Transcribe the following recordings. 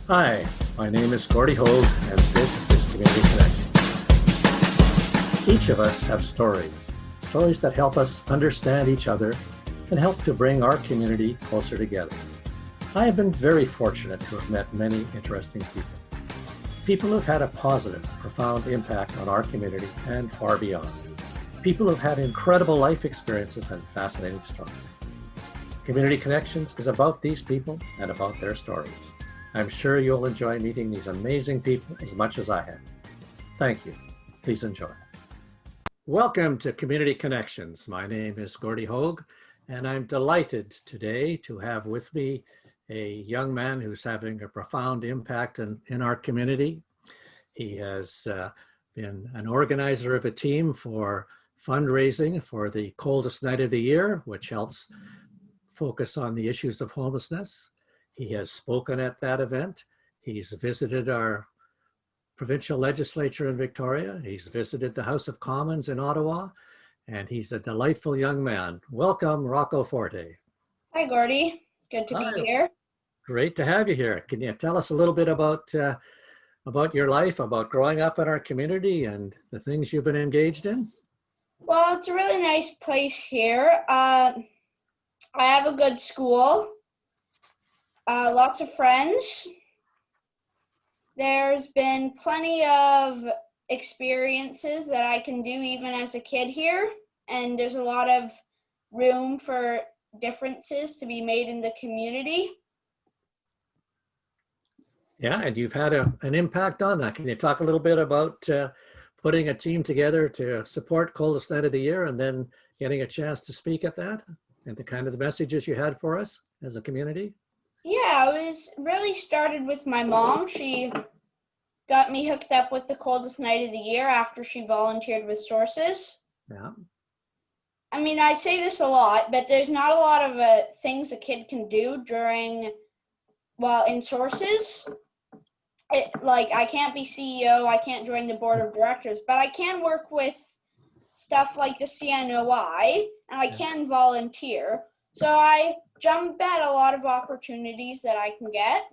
Hi, my name is Gordy Hogue, and this is Community Connection. Each of us have stories that help us understand each other and help to bring our community closer together. I have been very fortunate to have met many interesting people who've had a positive, profound impact on our community and far beyond. People who've had incredible life experiences and fascinating stories. Community Connections is about these people and about their stories. I'm sure you'll enjoy meeting these amazing people as much as I have. Thank you. Please enjoy. Welcome to Community Connections. My name is Gordy Hogue, and I'm delighted today to have with me a young man who's having a profound impact in our community. He has been an organizer of a team for fundraising for the coldest night of the year, which helps focus on the issues of homelessness. He has spoken at that event. He's visited our provincial legislature in Victoria. He's visited the House of Commons in Ottawa, and he's a delightful young man. Welcome, Rocco Forte. Hi, Gordy. Good to be here. Great to have you here. Can you tell us a little bit about your life, about growing up in our community and the things you've been engaged in? Well, it's a really nice place here. I have a good school. Lots of friends. There's been plenty of experiences that I can do even as a kid here, and there's a lot of room for differences to be made in the community. Yeah, and you've had an impact on that. Can you talk a little bit about putting a team together to support Coldest Night of the Year and then getting a chance to speak at that and the kind of the messages you had for us as a community? Yeah, it was really started with my mom. She got me hooked up with the Coldest Night of the Year after she volunteered with Sources. Yeah. I mean, I say this a lot, but there's not a lot of things a kid can do in Sources. I can't be CEO, I can't join the board of directors, but I can work with stuff like the CNOI, and I can volunteer. So I jump at a lot of opportunities that I can get.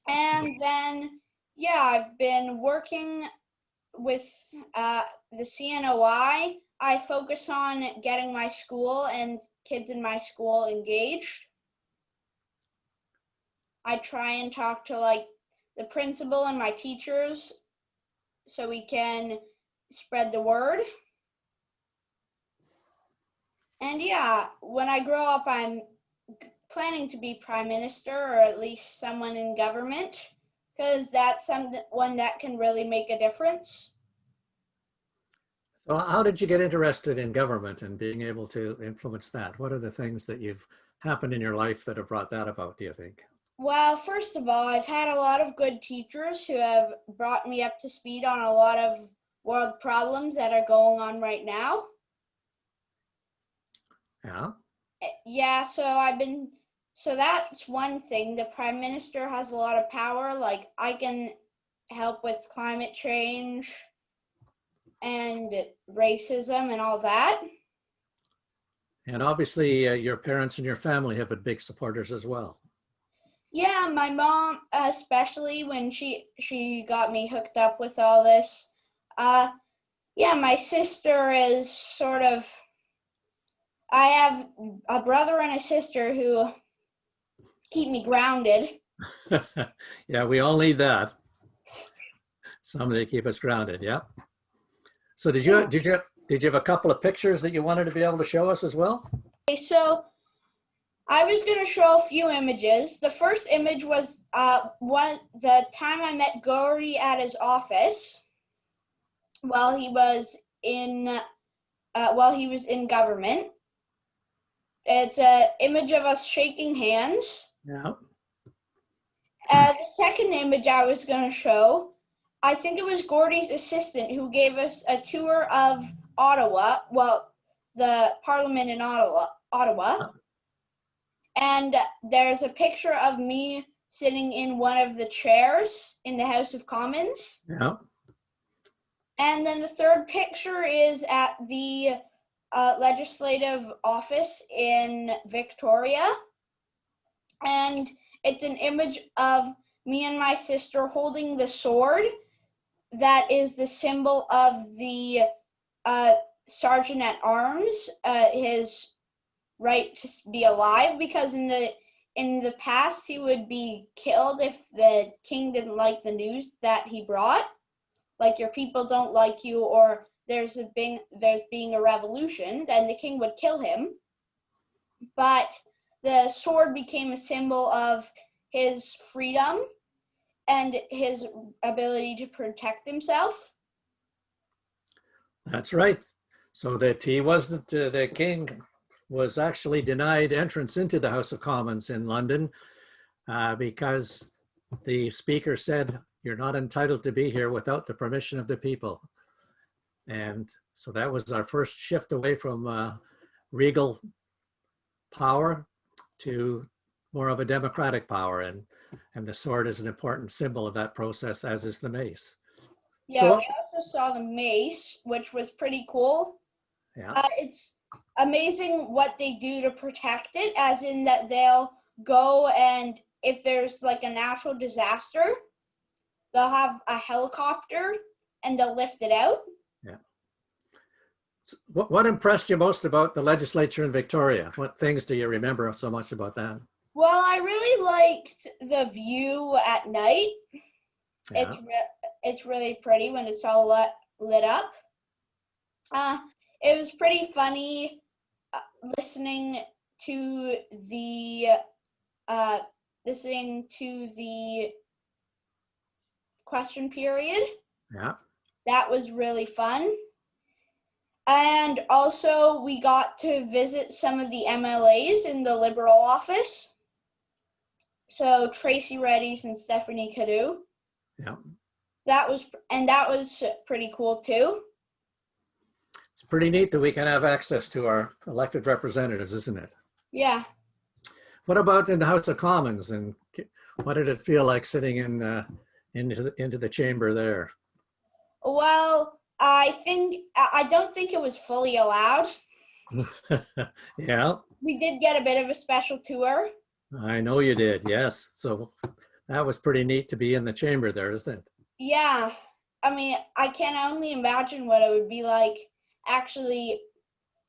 And then, I've been working with the CNOI. I focus on getting my school and kids in my school engaged. I try and talk to the principal and my teachers so we can spread the word. And when I grow up, I'm planning to be prime minister or at least someone in government, because that's one that can really make a difference. So how did you get interested in government and being able to influence that? What are the things that you've happened in your life that have brought that about, do you think? Well, first of all, I've had a lot of good teachers who have brought me up to speed on a lot of world problems that are going on right now. Yeah. Yeah, so that's one thing. The prime minister has a lot of power. Like, I can help with climate change and racism and all that. And obviously your parents and your family have been big supporters as well. Yeah, my mom, especially when she got me hooked up with all this. My sister is sort of, I have a brother and a sister who keep me grounded. Yeah, we all need that. Somebody to keep us grounded. Yeah. So did you have a couple of pictures that you wanted to be able to show us as well? Okay, so I was going to show a few images. The first image was the time I met Gordy at his office while he was in government. It's an image of us shaking hands. Yeah. The second image I was going to show, I think it was Gordy's assistant who gave us a tour of Ottawa, the Parliament in Ottawa. And there's a picture of me sitting in one of the chairs in the House of Commons. Yeah. And then the third picture is at the legislative office in Victoria. and it's an image of me and my sister holding the sword that is the symbol of the sergeant at arms, his right to be alive, because in the past he would be killed if the king didn't like the news that he brought, like your people don't like you, or there's being a revolution, then the king would kill him. But the sword became a symbol of his freedom and his ability to protect himself. That's right. So that he wasn't, the king was actually denied entrance into the House of Commons in London because the speaker said, "You're not entitled to be here without the permission of the people." And so that was our first shift away from regal power to more of a democratic power. And the sword is an important symbol of that process, as is the mace. Yeah, So, we also saw the mace, which was pretty cool. yeah. It's amazing what they do to protect it, as in that they'll go, and if there's like a natural disaster, they'll have a helicopter and they'll lift it out. Yeah. So what impressed you most about the legislature in Victoria? What things do you remember so much about that? Well, I really liked the view at night. Yeah. It's really pretty when it's all lit up. It was pretty funny listening to the question period. Yeah. That was really fun. And also we got to visit some of the MLAs in the Liberal office. So Tracy Reddy's and Stephanie Cadu. Yeah. That was pretty cool too. It's pretty neat that we can have access to our elected representatives, isn't it? Yeah. What about in the House of Commons, and what did it feel like sitting into the chamber there? Well, I don't think it was fully allowed. Yeah, We did get a bit of a special tour. I know you did. Yes. So that was pretty neat to be in the chamber there, isn't it? Yeah. I mean, I can only imagine what it would be like actually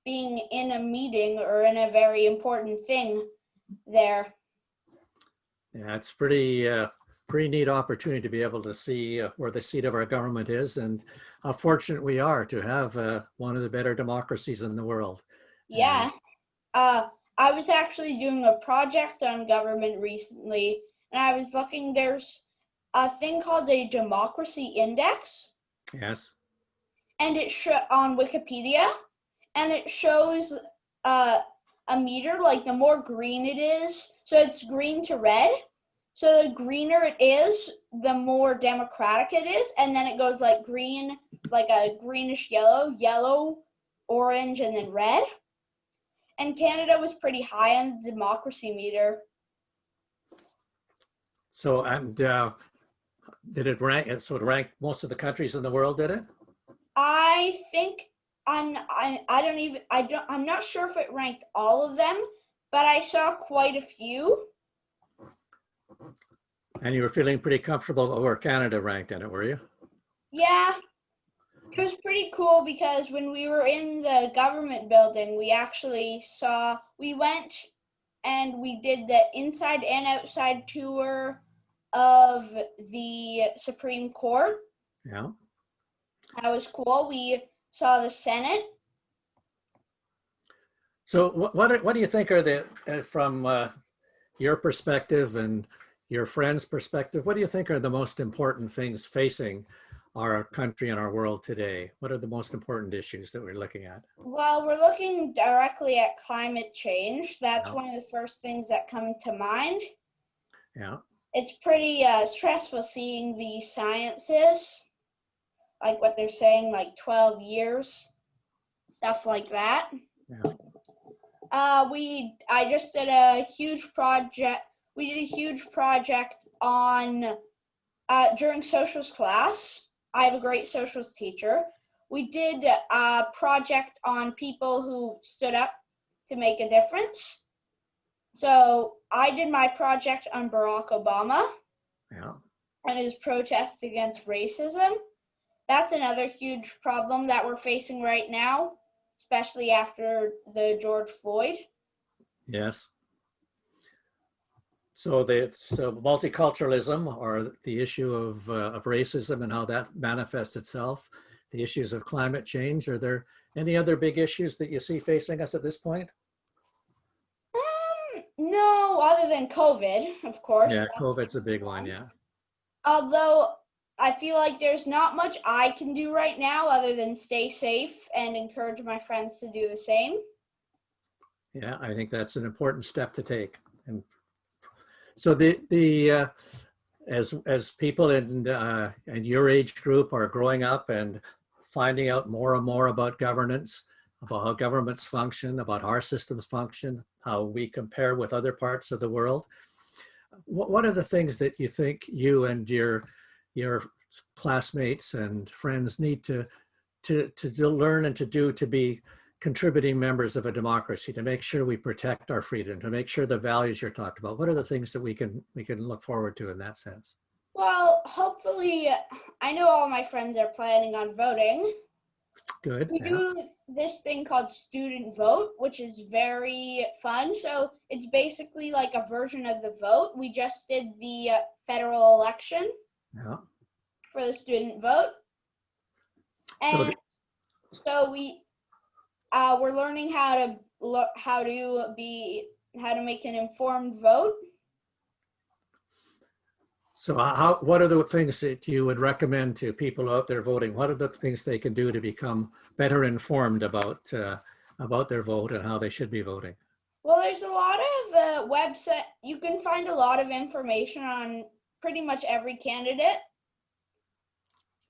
being in a meeting or in a very important thing there. Yeah, it's pretty neat opportunity to be able to see where the seat of our government is, and how fortunate we are to have one of the better democracies in the world. Yeah. I was actually doing a project on government recently, and I was looking, there's a thing called a democracy index, Yes. and it on Wikipedia, and it shows a meter, like the more green it is, so it's green to red. So the greener it is, the more democratic it is, and then it goes like green, like a greenish yellow, yellow, orange, and then red. And Canada was pretty high on the democracy meter. So, and did it rank? So it ranked most of the countries in the world, did it? I think I'm not sure if it ranked all of them, but I saw quite a few. And you were feeling pretty comfortable where Canada ranked in it, were you? Yeah, it was pretty cool because when we were in the government building, we went and we did the inside and outside tour of the Supreme Court. Yeah. That was cool. We saw the Senate. So what do you think are from your perspective and your friends' perspective, what do you think are the most important things facing our country and our world today? What are the most important issues that we're looking at? Well, we're looking directly at climate change. That's Yeah. one of the first things that come to mind. Yeah. It's pretty stressful seeing the sciences, like what they're saying, like 12 years, stuff like that. Yeah. I just did a huge project. We did a huge project on during socials class. I have a great socials teacher. We did a project on people who stood up to make a difference. So I did my project on Barack Obama Yeah. and his protest against racism. That's another huge problem that we're facing right now, especially after the George Floyd. Yes. So multiculturalism, or the issue of racism and how that manifests itself, the issues of climate change. Are there any other big issues that you see facing us at this point? No, other than COVID, of course. Yeah, That's COVID's a big one. one. Yeah. Although I feel like there's not much I can do right now other than stay safe and encourage my friends to do the same. Yeah, I think that's an important step to take. And so the as people in your age group are growing up and finding out more and more about governance, about how governments function, about how our systems function, how we compare with other parts of the world, what are the things that you think you and your classmates and friends need to learn and to do to be contributing members of a democracy, to make sure we protect our freedom, to make sure the values you're talked about? What are the things that we can look forward to in that sense? Well, hopefully, I know all my friends are planning on voting. Good. We Yeah. do this thing called student vote, which is very fun. So it's basically like a version of the vote. We just did the federal election Yeah. for the student vote, So and so we're learning how to make an informed vote. so what are the things that you would recommend to people out there voting? What are the things they can do to become better informed about their vote and how they should be voting? Well, there's a lot of website. You can find a lot of information on pretty much every candidate.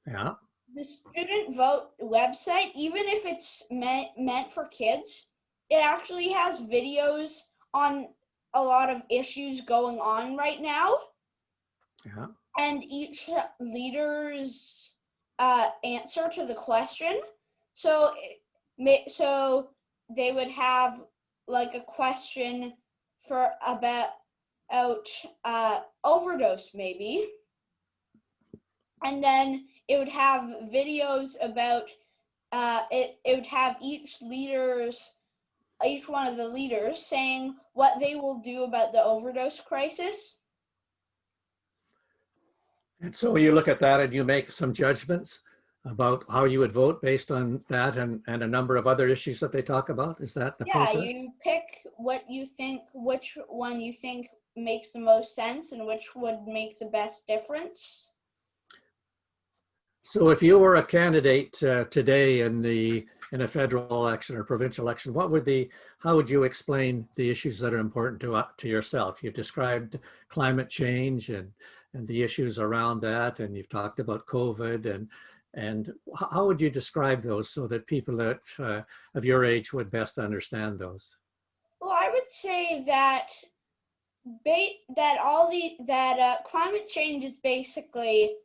Yeah. The student vote website, even if it's meant for kids, it actually has videos on a lot of issues going on right now, Yeah. and each leader's answer to the question. So, so they would have like a question for about overdose, maybe, and then it would have videos about it would have each one of the leaders saying what they will do about the overdose crisis. And so you look at that and you make some judgments about how you would vote based on that and a number of other issues that they talk about. Is that the process? You pick which one you think makes the most sense and which would make the best difference. So if you were a candidate today in a federal election or provincial election, how would you explain the issues that are important to yourself? You've described climate change and the issues around that, and you've talked about COVID, and how would you describe those so that people that of your age would best understand those? Well, I would say that climate change is basically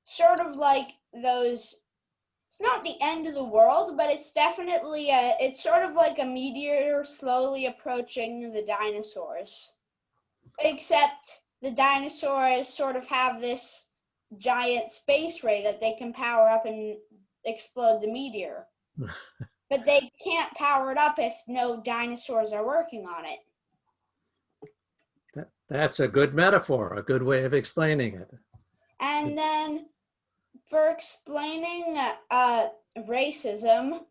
sort of like those. It's not the end of the world, but it's definitely it's sort of like a meteor slowly approaching the dinosaurs. Except the dinosaurs sort of have this giant space ray that they can power up and explode the meteor. But they can't power it up if no dinosaurs are working on it. That's a good metaphor, a good way of explaining it. And then for explaining racism,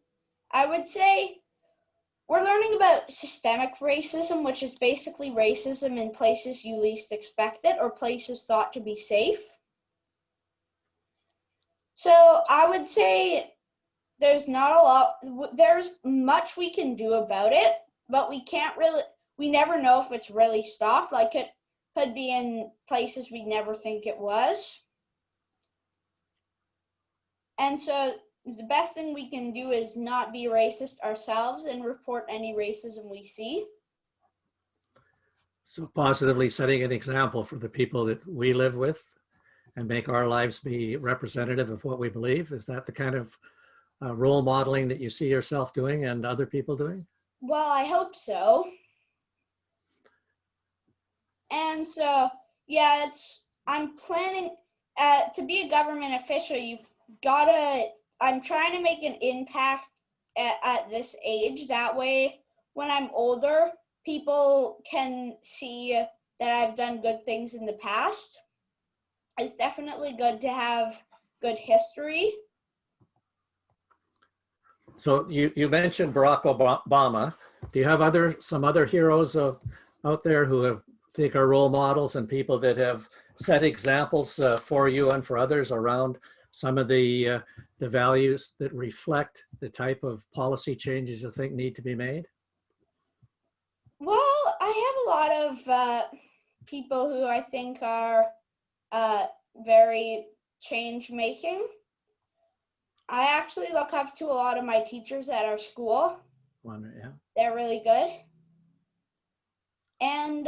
I would say we're learning about systemic racism, which is basically racism in places you least expect it or places thought to be safe. So I would say there's much we can do about it, but we never know if it's really stopped. Like it could be in places we never think it was. And so the best thing we can do is not be racist ourselves and report any racism we see. So positively setting an example for the people that we live with and make our lives be representative of what we believe. Is that the kind of role modeling that you see yourself doing and other people doing? Well, I hope so. And so, yeah, I'm planning to be a government official. I'm trying to make an impact at this age. That way, when I'm older, people can see that I've done good things in the past. It's definitely good to have good history. So you mentioned Barack Obama. Do you have some other heroes out there who have think are role models and people that have set examples for you and for others around some of the values that reflect the type of policy changes you think need to be made? Well, I have a lot of people who I think are uh, very change making. I actually look up to a lot of my teachers at our school. Yeah. They're really good. And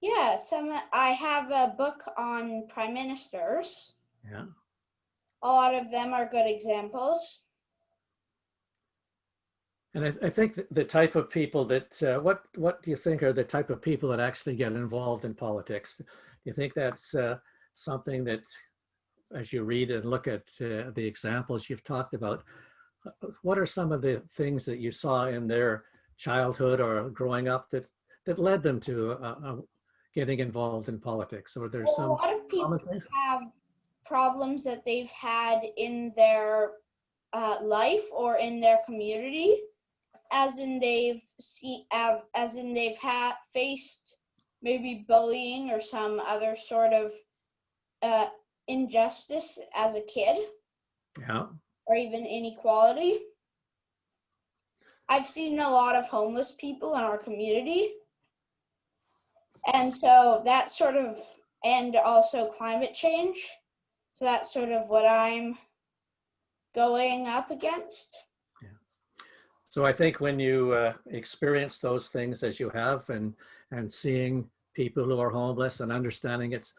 yeah, I have a book on prime ministers. Yeah. A lot of them are good examples. And I think the type of people that, what do you think are the type of people that actually get involved in politics? Do you think that's something that, as you read and look at the examples you've talked about, what are some of the things that you saw in their childhood or growing up that led them to getting involved in politics? Or there's Well, some a lot of people common things? have problems that they've had in their life or in their community, as in they've had faced maybe bullying or some other sort of uh, injustice as a kid, Yeah. or even inequality. I've seen a lot of homeless people in our community, and so that sort of, and also climate change. So that's sort of what I'm going up against. Yeah. So I think when you experience those things as you have, and seeing people who are homeless and understanding it's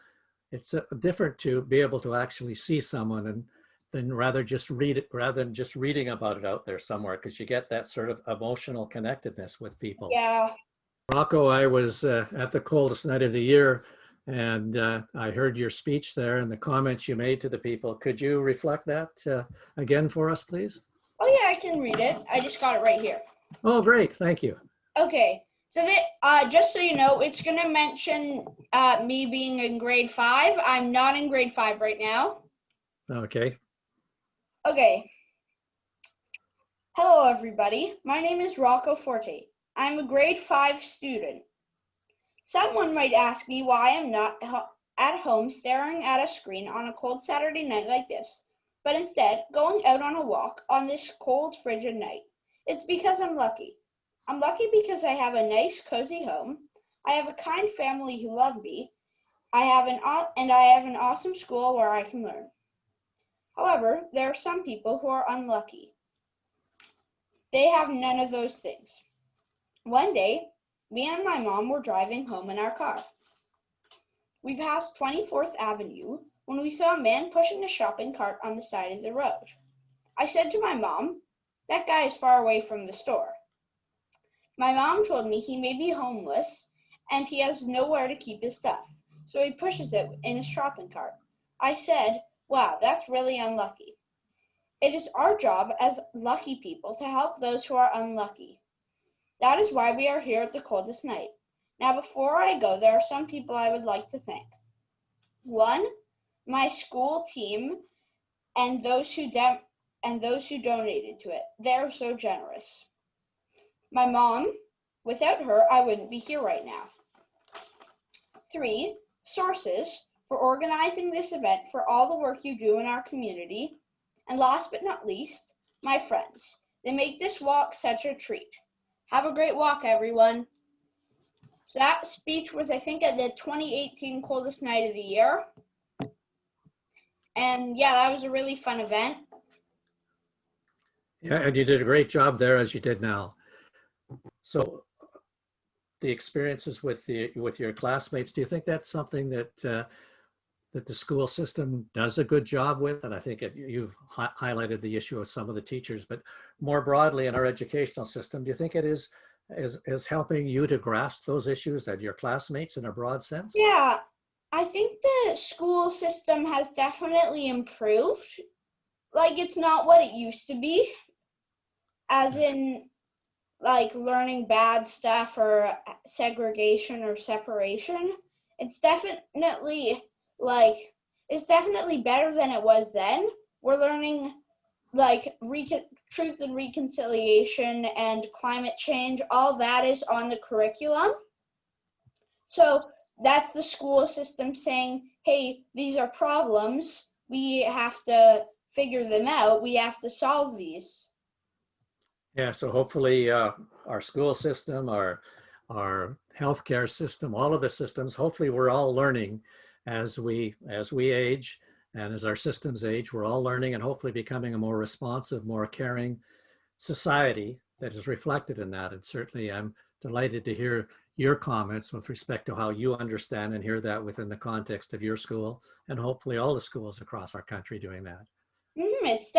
different to be able to actually see someone and then rather than just reading about it out there somewhere, because you get that sort of emotional connectedness with people. Yeah. Rocco, I was at the coldest night of the year, and I heard your speech there and the comments you made to the people. Could you reflect that again for us, please? Oh yeah, I can read it. I just got it right here. Oh, great. Thank you. Okay. So just so you know, it's gonna mention me being in grade 5. I'm not in grade 5 right now. Okay. Okay. Hello, everybody. My name is Rocco Forte. I'm a grade 5 student. Someone might ask me why I'm not at home staring at a screen on a cold Saturday night like this, but instead going out on a walk on this cold, frigid night. It's because I'm lucky. I'm lucky because I have a nice, cozy home. I have a kind family who love me. I have an awesome school where I can learn. However, there are some people who are unlucky. They have none of those things. One day, me and my mom were driving home in our car. We passed 24th Avenue when we saw a man pushing a shopping cart on the side of the road. I said to my mom, "That guy is far away from the store." My mom told me he may be homeless and he has nowhere to keep his stuff, so he pushes it in his shopping cart. I said, "Wow, that's really unlucky." It is our job as lucky people to help those who are unlucky. That is why we are here at the coldest night. Now, before I go, there are some people I would like to thank. 1, my school team and those who donated to it. They're so generous. My mom, without her, I wouldn't be here right now. 3, sources for organizing this event for all the work you do in our community. And last but not least, my friends. They make this walk such a treat. Have a great walk, everyone. So that speech was, I think, at the 2018 coldest night of the year. And yeah, that was a really fun event. Yeah, and you did a great job there, as you did now. So the experiences with your classmates, do you think that's something that that the school system does a good job with? And I think you've highlighted the issue of some of the teachers, but more broadly in our educational system, do you think it is is helping you to grasp those issues and your classmates in a broad sense? Yeah, I think the school system has definitely improved. Like, it's not what it used to be, as in, like, learning bad stuff or segregation or separation. It's definitely, like, it's definitely better than it was then. We're learning, like, truth and reconciliation and climate change. All that is on the curriculum. So that's the school system saying, hey, these are problems. We have to figure them out. We have to solve these. Yeah, so hopefully our school system, our healthcare system, all of the systems, hopefully we're all learning as we age and as our systems age, we're all learning and hopefully becoming a more responsive, more caring society that is reflected in that. And certainly I'm delighted to hear your comments with respect to how you understand and hear that within the context of your school and hopefully all the schools across our country doing that. It's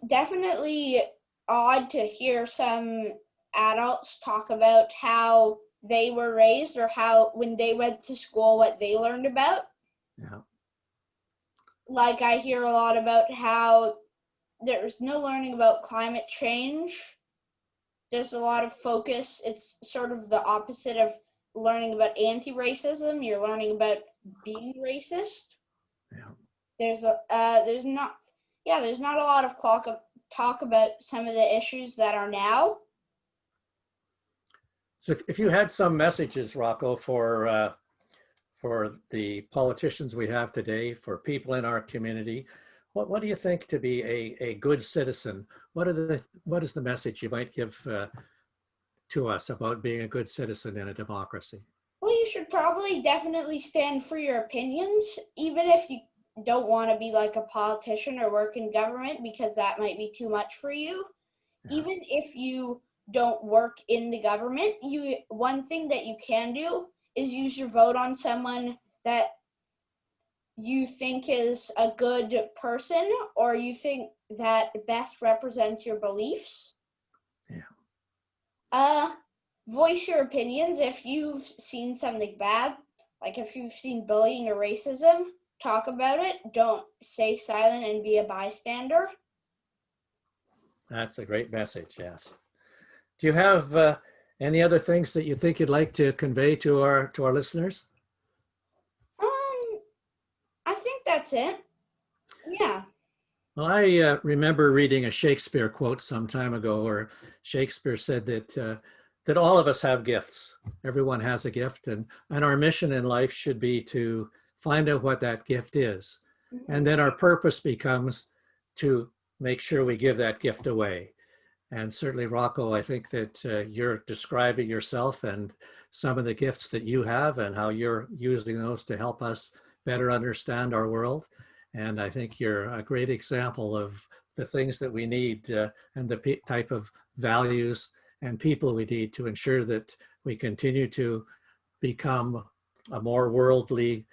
definitely odd to hear some adults talk about how they were raised or how when they went to school what they learned about. Yeah. Like, I hear a lot about how there's no learning about climate change. There's a lot of focus. It's sort of the opposite of learning about anti-racism. You're learning about being racist. Yeah. There's not a lot of talk about some of the issues that are now. So if you had some messages, Rocco, for the politicians we have today, for people in our community, what do you think to be a good citizen? What is the message you might give to us about being a good citizen in a democracy? Well, you should probably definitely stand for your opinions, even if you don't want to be like a politician or work in government, because that might be too much for you. Yeah. Even if you don't work in the government, one thing that you can do is use your vote on someone that you think is a good person or you think that best represents your beliefs. Yeah. Voice your opinions if you've seen something bad, like if you've seen bullying or racism, talk about it. Don't stay silent and be a bystander. That's a great message, yes. Do you have any other things that you think you'd like to convey to our listeners? I think that's it. Yeah. Well, I remember reading a Shakespeare quote some time ago where Shakespeare said that all of us have gifts. Everyone has a gift, and our mission in life should be to find out what that gift is. Mm-hmm. And then our purpose becomes to make sure we give that gift away. And certainly, Rocco, I think that you're describing yourself and some of the gifts that you have and how you're using those to help us better understand our world. And I think you're a great example of the things that we need and the type of values and people we need to ensure that we continue to become a more worldly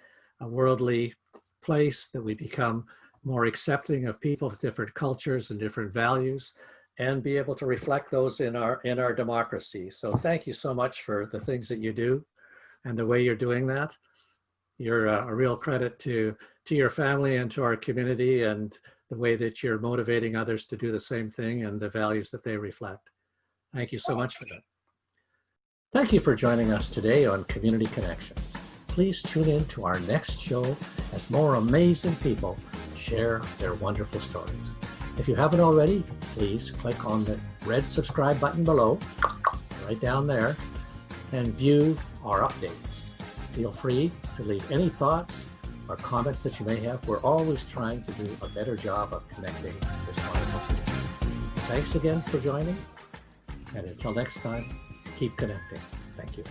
place, that we become more accepting of people with different cultures and different values, and be able to reflect those in our democracy. So thank you so much for the things that you do and the way you're doing that. You're a real credit to your family and to our community, and the way that you're motivating others to do the same thing and the values that they reflect. Thank you so much for that. Thank you for joining us today on Community Connections. Please tune in to our next show as more amazing people share their wonderful stories. If you haven't already, please click on the red subscribe button below, right down there, and view our updates. Feel free to leave any thoughts or comments that you may have. We're always trying to do a better job of connecting this wonderful community. Thanks again for joining, and until next time, keep connecting. Thank you.